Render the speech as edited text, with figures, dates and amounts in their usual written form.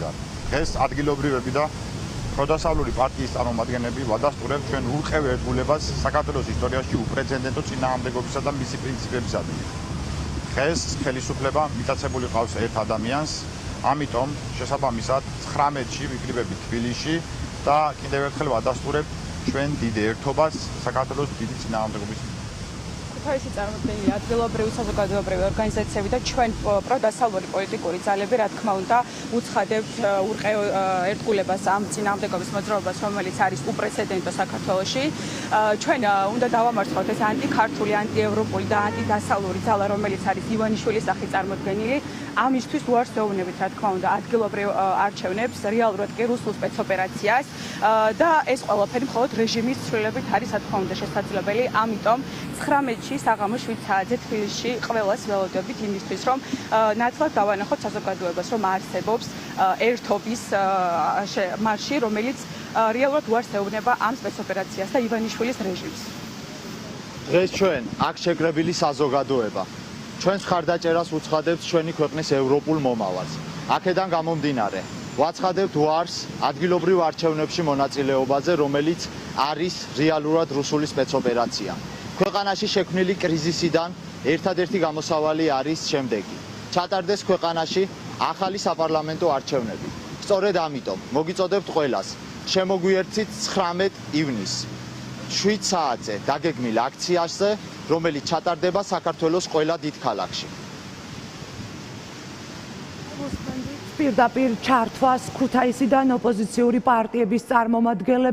დღეს ადგილობრივები და პროდასავლური პარტიის წარმომადგენლები ვადასტურებთ ჩვენ ურყევ ერთგულებას საქართველოს ისტორიაში უპრეცედენტო წინააღმდეგობისა და მისი პრინციპებისადმი. დღეს ხელისუფლება მიტაცებული ყავს ერთ ადამიანს, ამიტომ შესაბამისად 19-ში ვიკრიბებით თბილისში და კიდევ ერთხელ ვადასტურებთ ჩვენ დიდ ერთობას საქართველოს დიდი წინააღმდეგობის. ქუთაისი წარმოადგენელი ადგილობრივი საზოგადოებრივი ორგანიზაციები და ჩვენ პროდასავლური პოლიტიკური ძალები, რა თქმა უნდა, უცხადებთ ურყევ ერთგულებას ამ წინააღმდეგობის მოძრაობას, რომელიც არის უპრეცედენტო საქართველოში. ჩვენ უნდა დავამარცხოთ ეს ანტიქართული, ანტიევროპული და ანტიდასავლური ძალა, რომელიც არის ივანიშვილის სახით წარმოდგენილი. ამისთვის უარს ვეუბნებით, რა თქმა უნდა, ადგილობრივ არჩევნებს, რეალურად კი რუსულ სპეცოპერაციას და ეს ყველაფერი მხოლოდ რეჟიმის ცვლილებით არის, რა თქმა უნდა, შესაძლებელი. ამიტომ 19-ში საღამოს 7 საათზე თბილისში ყველას ველოდებით იმისთვის, რომ ნათლად დავანახოთ საზოგადოებას, რომ არსებობს ერთობის მარში, რომელიც რეალურად უარს ეუბნება ამ სპეცოპერაციას და ივანიშვილის რეჟიმს. დღეს ჩვენ აქ შეკრებილი საზოგადოება ჩვენს ხარდაჭერას უცხადებთ ჩვენი ქვეყნის ევროპულ მომავალს. აქედან გამომდინარე, ვაცხადებთ უარს ადგილობრივ არჩევნებში მონაწილეობაზე, რომელიც არის რეალურად რუსული სპეცოპერაცია. ქვეყანაში შექმნილი კრიზისიდან ერთადერთი გამოსავალი არის შემდეგი: ჩატარდეს ქვეყანაში ახალი საპარლამენტო არჩევნები. სწორედ ამიტომ მოგიწოდებთ ყველას, შემოგვიერთდით 19 ივნისს 7 საათზე დაგეგმილ აქციაზე, რომელიც ჩატარდება საქართველოს ყველა დიდ ქალაქში. პირდაპირ ჩართვას ქუთაისიდან ოპოზიციური პარტიების წარმომადგენლები